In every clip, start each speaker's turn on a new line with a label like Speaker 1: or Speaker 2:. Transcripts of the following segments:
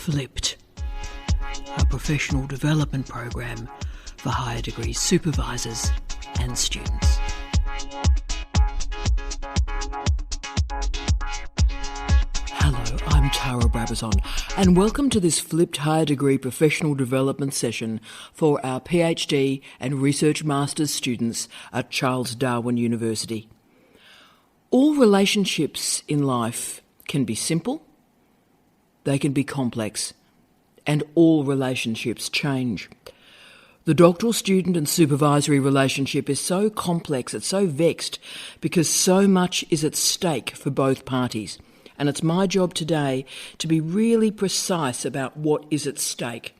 Speaker 1: Flipped, a professional development program for higher degree supervisors and students. Hello, I'm Brabazon, and welcome to this flipped higher degree professional development session for our PhD and Research Masters students at Charles Darwin University. All relationships in life can be simple, they can be complex, and all relationships change. The doctoral student and supervisory relationship is so complex, it's so vexed, because so much is at stake for both parties. And it's my job today to be really precise about what is at stake.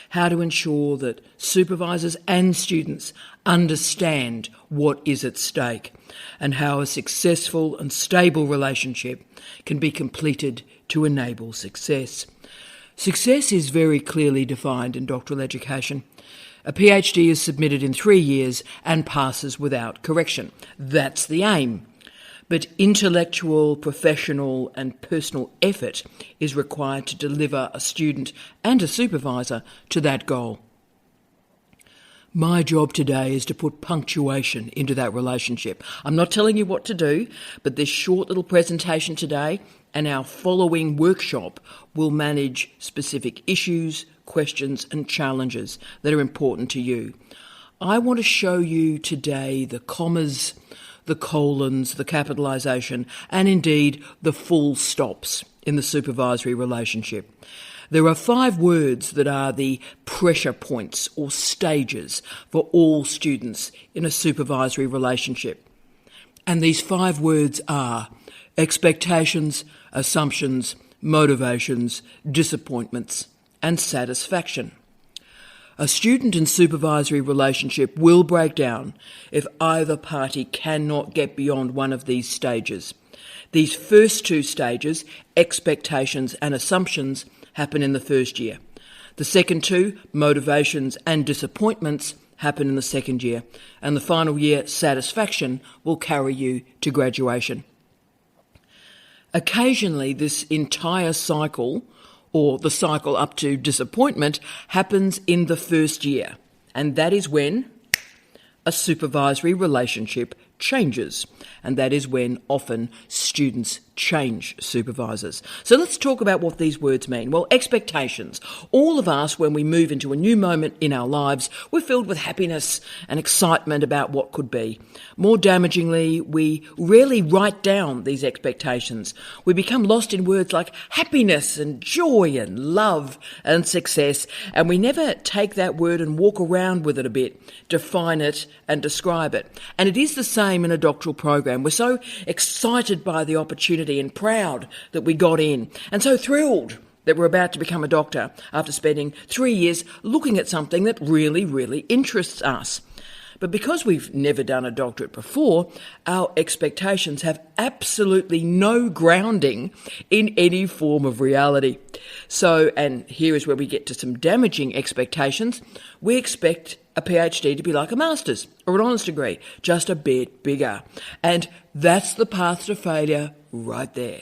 Speaker 1: How to ensure that supervisors and students understand what is at stake, and how a successful and stable relationship can be completed to enable success. Success is very clearly defined in doctoral education. A PhD is submitted in 3 years and passes without correction. That's the aim. But intellectual, professional and personal effort is required to deliver a student and a supervisor to that goal. My job today is to put punctuation into that relationship. I'm not telling you what to do, but this short little presentation today and our following workshop will manage specific issues, questions and challenges that are important to you. I want to show you today the commas, the colons, the capitalisation, and indeed the full stops in the supervisory relationship. There are 5 words that are the pressure points or stages for all students in a supervisory relationship. And these 5 words are expectations, assumptions, motivations, disappointments, and satisfaction. A student and supervisory relationship will break down if either party cannot get beyond one of these stages. These first 2 stages, expectations and assumptions, happen in the first year. The second 2, motivations and disappointments, happen in the second year. And the final year, satisfaction, will carry you to graduation. Occasionally, this entire cycle, or the cycle up to disappointment, happens in the first year. And that is when a supervisory relationship changes. And that is when often students change supervisors. So let's talk about what these words mean. Well, expectations. All of us, when we move into a new moment in our lives, we're filled with happiness and excitement about what could be. More damagingly, we rarely write down these expectations. We become lost in words like happiness and joy and love and success, and we never take that word and walk around with it a bit, define it and describe it. And it is the same in a doctoral program. We're so excited by the opportunity and proud that we got in, and so thrilled that we're about to become a doctor after spending 3 years looking at something that really interests us. But because we've never done a doctorate before, our expectations have absolutely no grounding in any form of reality. So, and here is where we get to some damaging expectations. We expect a PhD to be like a master's or an honours degree, just a bit bigger. And that's the path to failure right there.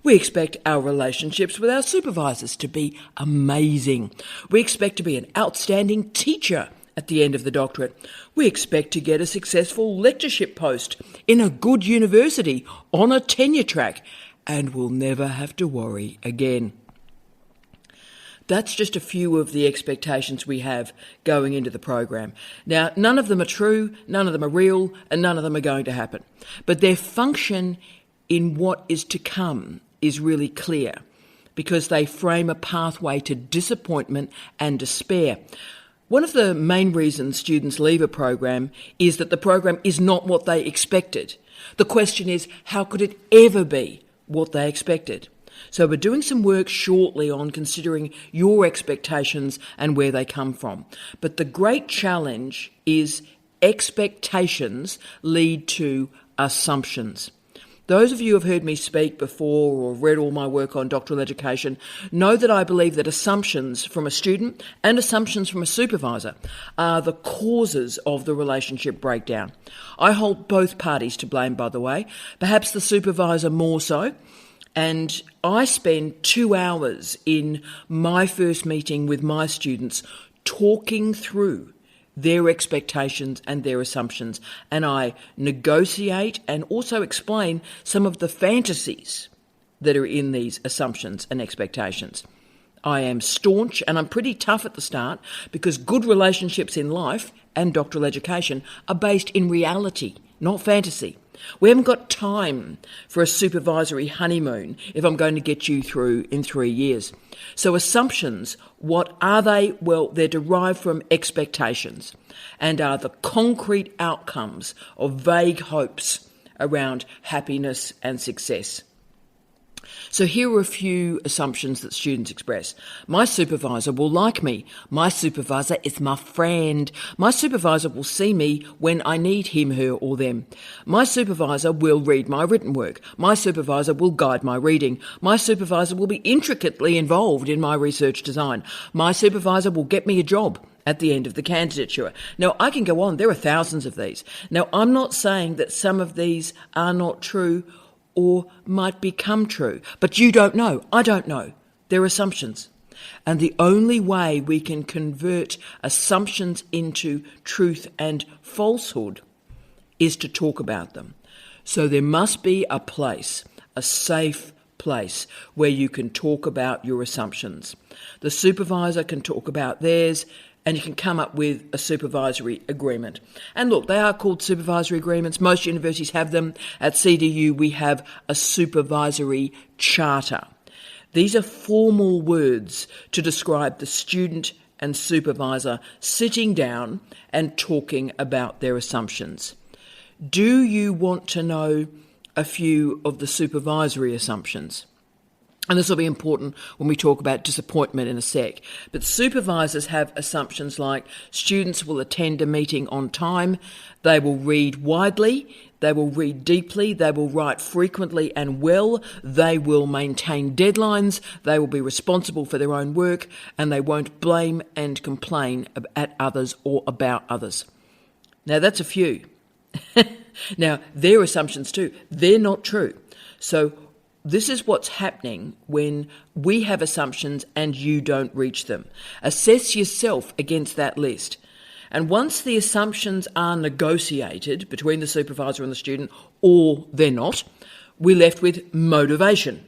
Speaker 1: We expect our relationships with our supervisors to be amazing. We expect to be an outstanding teacher at the end of the doctorate. We expect to get a successful lectureship post in a good university on a tenure track, and we'll never have to worry again. That's just a few of the expectations we have going into the program. Now, none of them are true, none of them are real, and none of them are going to happen. But their function in what is to come is really clear, because they frame a pathway to disappointment and despair. One of the main reasons students leave a program is that the program is not what they expected. The question is, how could it ever be what they expected? So we're doing some work shortly on considering your expectations and where they come from. But the great challenge is expectations lead to assumptions. Those of you who have heard me speak before or read all my work on doctoral education know that I believe that assumptions from a student and assumptions from a supervisor are the causes of the relationship breakdown. I hold both parties to blame, by the way, perhaps the supervisor more so. And I spend 2 hours in my first meeting with my students talking through their expectations and their assumptions. And I negotiate and also explain some of the fantasies that are in these assumptions and expectations. I am staunch and I'm pretty tough at the start because good relationships in life and doctoral education are based in reality, not fantasy. We haven't got time for a supervisory honeymoon if I'm going to get you through in 3 years. So assumptions, what are they? Well, they're derived from expectations and are the concrete outcomes of vague hopes around happiness and success. So here are a few assumptions that students express. My supervisor will like me. My supervisor is my friend. My supervisor will see me when I need him, her, or them. My supervisor will read my written work. My supervisor will guide my reading. My supervisor will be intricately involved in my research design. My supervisor will get me a job at the end of the candidature. Now, I can go on. There are thousands of these. Now, I'm not saying that some of these are not true or might become true. But you don't know. I don't know. They're assumptions. And the only way we can convert assumptions into truth and falsehood is to talk about them. So there must be a place, a safe place, where you can talk about your assumptions. The supervisor can talk about theirs, and you can come up with a supervisory agreement. And look, they are called supervisory agreements. Most universities have them. At CDU, we have a supervisory charter. These are formal words to describe the student and supervisor sitting down and talking about their assumptions. Do you want to know a few of the supervisory assumptions? And this will be important when we talk about disappointment in a sec. But supervisors have assumptions like students will attend a meeting on time, they will read widely, they will read deeply, they will write frequently and well, they will maintain deadlines, they will be responsible for their own work, and they won't blame and complain at others or about others. Now, that's a few. Now, their assumptions too, they're not true. So this is what's happening when we have assumptions and you don't reach them. Assess yourself against that list. And once the assumptions are negotiated between the supervisor and the student, or they're not, we're left with motivation,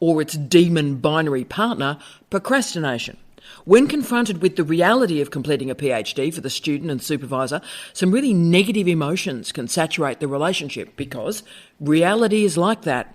Speaker 1: or its demon binary partner, procrastination. When confronted with the reality of completing a PhD for the student and supervisor, some really negative emotions can saturate the relationship because reality is like that.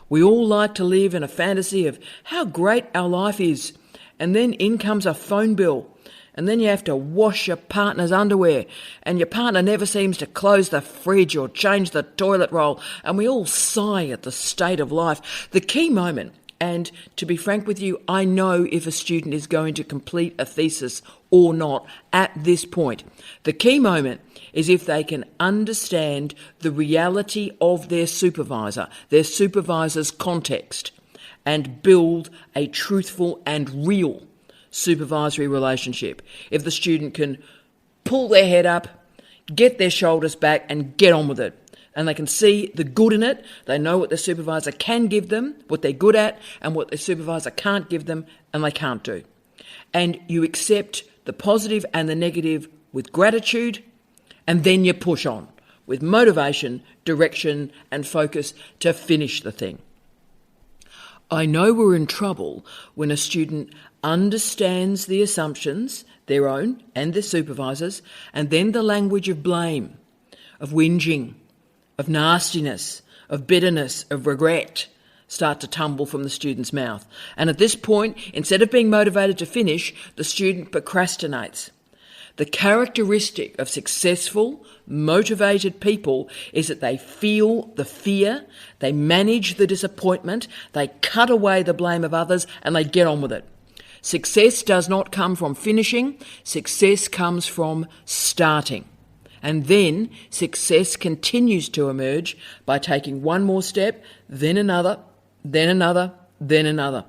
Speaker 1: We all like to live in a fantasy of how great our life is, and then in comes a phone bill, and then you have to wash your partner's underwear, and your partner never seems to close the fridge or change the toilet roll, and we all sigh at the state of life. The key moment, and to be frank with you, I know if a student is going to complete a thesis or not at this point. The key moment is if they can understand the reality of their supervisor's context, and build a truthful and real supervisory relationship. If the student can pull their head up, get their shoulders back, and get on with it, and they can see the good in it, they know what their supervisor can give them, what they're good at, and what their supervisor can't give them and they can't do. And you accept the positive and the negative with gratitude, and then you push on with motivation, direction, and focus to finish the thing. I know we're in trouble when a student understands the assumptions, their own and their supervisors, and then the language of blame, of whinging, of nastiness, of bitterness, of regret start to tumble from the student's mouth. And at this point, instead of being motivated to finish, the student procrastinates. The characteristic of successful, motivated people is that they feel the fear, they manage the disappointment, they cut away the blame of others, and they get on with it. Success does not come from finishing, success comes from starting. And then success continues to emerge by taking one more step, then another, then another, then another.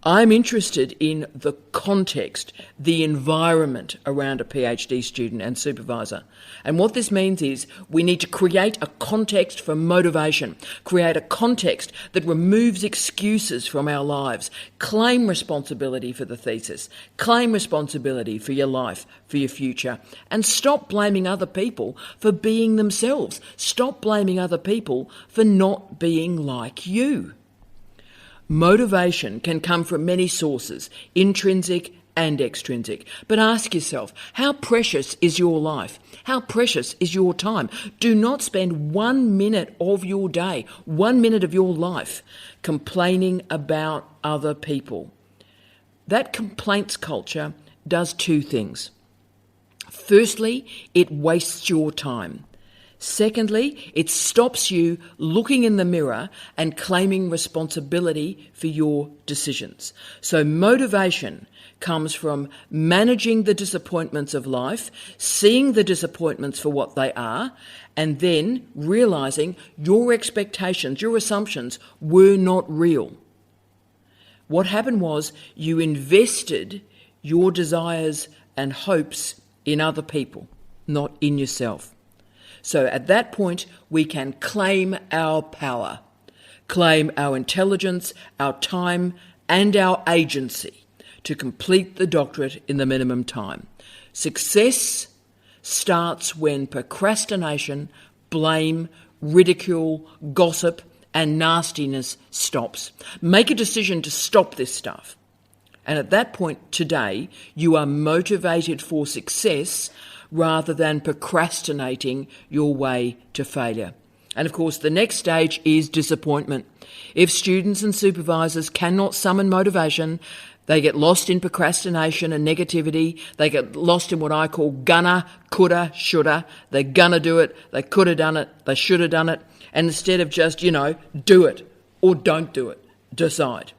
Speaker 1: I'm interested in the context, the environment around a PhD student and supervisor. And what this means is we need to create a context for motivation, create a context that removes excuses from our lives, claim responsibility for the thesis, claim responsibility for your life, for your future, and stop blaming other people for being themselves. Stop blaming other people for not being like you. Motivation can come from many sources, intrinsic and extrinsic. But ask yourself, how precious is your life? How precious is your time? Do not spend 1 minute of your day, 1 minute of your life, complaining about other people. That complaints culture does two things. Firstly, it wastes your time. Secondly, it stops you looking in the mirror and claiming responsibility for your decisions. So motivation comes from managing the disappointments of life, seeing the disappointments for what they are, and then realising your expectations, your assumptions were not real. What happened was you invested your desires and hopes in other people, not in yourself. So at that point, we can claim our power, claim our intelligence, our time, and our agency to complete the doctorate in the minimum time. Success starts when procrastination, blame, ridicule, gossip, and nastiness stops. Make a decision to stop this stuff. And at that point today, you are motivated for success rather than procrastinating your way to failure. And of course, the next stage is disappointment. If students and supervisors cannot summon motivation, they get lost in procrastination and negativity. They get lost in what I call gonna, coulda, shoulda. They're gonna do it, they could have done it, they should have done it. And instead of just, do it or don't do it, decide.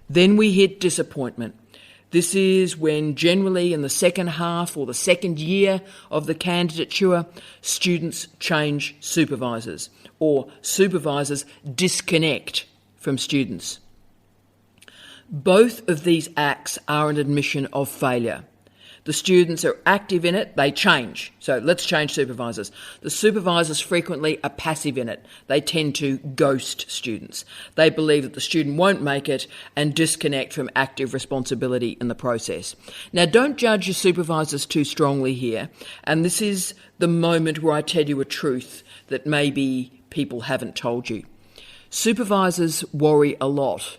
Speaker 1: Then we hit disappointment. This is when generally in the second half or the second year of the candidature, students change supervisors or supervisors disconnect from students. Both of these acts are an admission of failure. The students are active in it, they change. So let's change supervisors. The supervisors frequently are passive in it. They tend to ghost students. They believe that the student won't make it and disconnect from active responsibility in the process. Now, don't judge your supervisors too strongly here. And this is the moment where I tell you a truth that maybe people haven't told you. Supervisors worry a lot,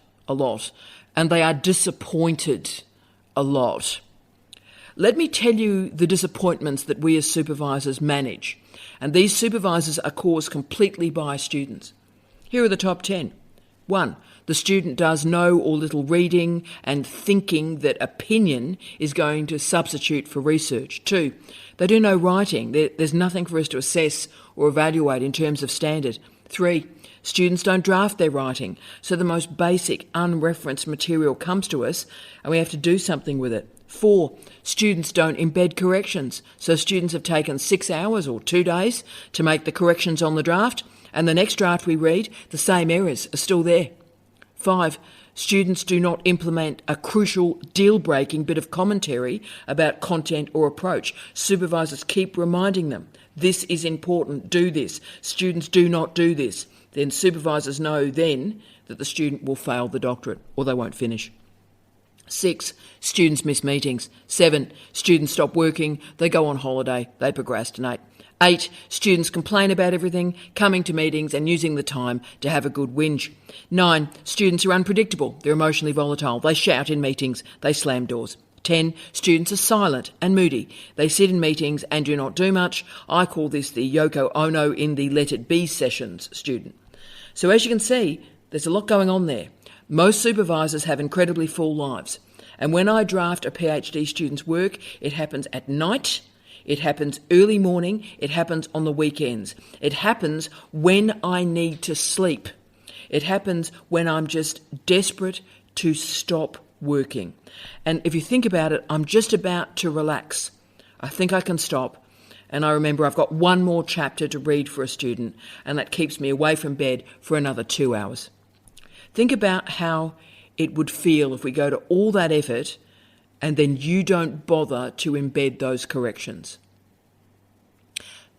Speaker 1: and they are disappointed a lot. Let me tell you the disappointments that we as supervisors manage. And these supervisors are caused completely by students. Here are the top 10. 1. The student does no or little reading and thinking that opinion is going to substitute for research. 2. They do no writing. There's nothing for us to assess or evaluate in terms of standard. 3. Students don't draft their writing, so the most basic unreferenced material comes to us and we have to do something with it. 4. Students don't embed corrections, so students have taken 6 hours or 2 days to make the corrections on the draft, and the next draft we read, the same errors are still there. 5. Students do not implement a crucial deal-breaking bit of commentary about content or approach. Supervisors keep reminding them, this is important, do this. Students do not do this. Then supervisors know then that the student will fail the doctorate or they won't finish. 6. Students miss meetings. 7. Students stop working, they go on holiday, they procrastinate. 8. Students complain about everything, coming to meetings and using the time to have a good whinge. 9. Students are unpredictable, they're emotionally volatile, they shout in meetings, they slam doors. 10. Students are silent and moody. They sit in meetings and do not do much. I call this the Yoko Ono in the Let It Be sessions student. So as you can see, there's a lot going on there. Most supervisors have incredibly full lives. And when I draft a PhD student's work, it happens at night, it happens early morning, it happens on the weekends. It happens when I need to sleep. It happens when I'm just desperate to stop working. And if you think about it, I'm just about to relax. I think I can stop. And I remember I've got one more chapter to read for a student, and that keeps me away from bed for another 2 hours. Think about how it would feel if we go to all that effort and then you don't bother to embed those corrections.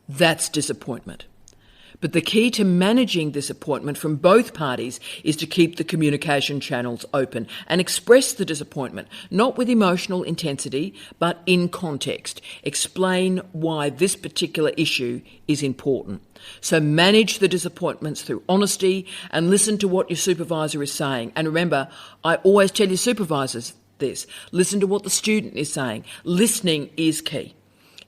Speaker 1: That's disappointment. But the key to managing disappointment from both parties is to keep the communication channels open and express the disappointment, not with emotional intensity, but in context. Explain why this particular issue is important. So manage the disappointments through honesty and listen to what your supervisor is saying. And remember, I always tell your supervisors this. Listen to what the student is saying. Listening is key.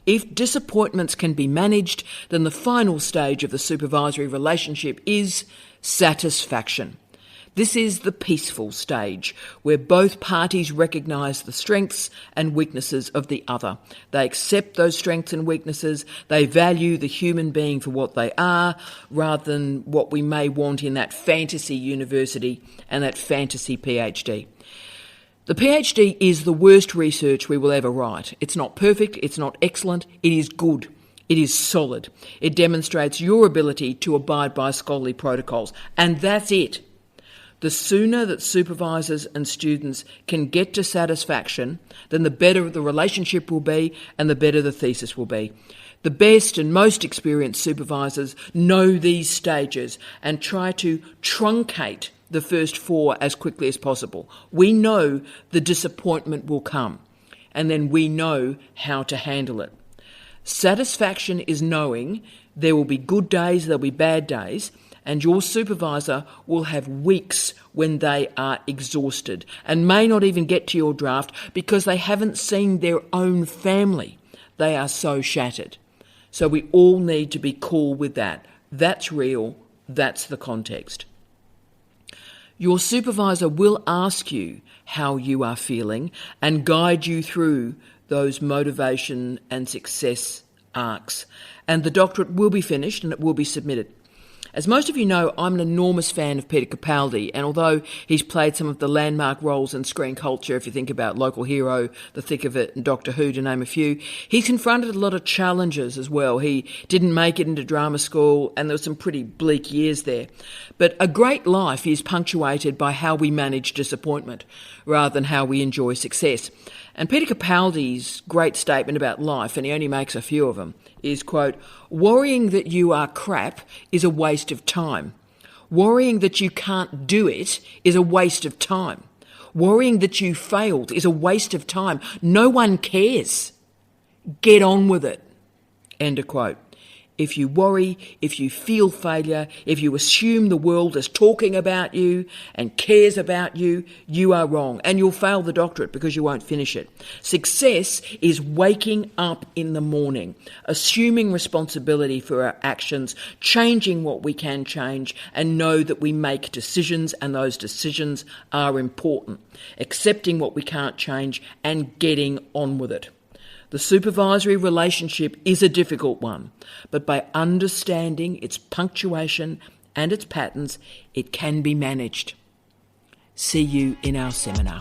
Speaker 1: If disappointments can be managed, then the final stage of the supervisory relationship is satisfaction. This is the peaceful stage, where both parties recognise the strengths and weaknesses of the other. They accept those strengths and weaknesses. They value the human being for what they are, rather than what we may want in that fantasy university and that fantasy PhD. The PhD is the worst research we will ever write. It's not perfect, it's not excellent, it is good, it is solid. It demonstrates your ability to abide by scholarly protocols, and that's it. The sooner that supervisors and students can get to satisfaction, then the better the relationship will be and the better the thesis will be. The best and most experienced supervisors know these stages and try to truncate the first 4 as quickly as possible. We know the disappointment will come, and then we know how to handle it. Satisfaction is knowing there will be good days, there'll be bad days, and your supervisor will have weeks when they are exhausted and may not even get to your draft because they haven't seen their own family. They are so shattered. So we all need to be cool with that. That's real. That's the context. Your supervisor will ask you how you are feeling and guide you through those motivation and success arcs. And the doctorate will be finished and it will be submitted. As most of you know, I'm an enormous fan of Peter Capaldi, and although he's played some of the landmark roles in screen culture, if you think about Local Hero, The Thick of It, and Doctor Who, to name a few, he's confronted a lot of challenges as well. He didn't make it into drama school, and there were some pretty bleak years there. But a great life is punctuated by how we manage disappointment, rather than how we enjoy success. And Peter Capaldi's great statement about life, and he only makes a few of them, is, quote, "Worrying that you are crap is a waste of time. Worrying that you can't do it is a waste of time. Worrying that you failed is a waste of time. No one cares. Get on with it." End of quote. If you worry, if you feel failure, if you assume the world is talking about you and cares about you, you are wrong. And you'll fail the doctorate because you won't finish it. Success is waking up in the morning, assuming responsibility for our actions, changing what we can change, and know that we make decisions and those decisions are important. Accepting what we can't change and getting on with it. The supervisory relationship is a difficult one, but by understanding its punctuation and its patterns, it can be managed. See you in our seminar.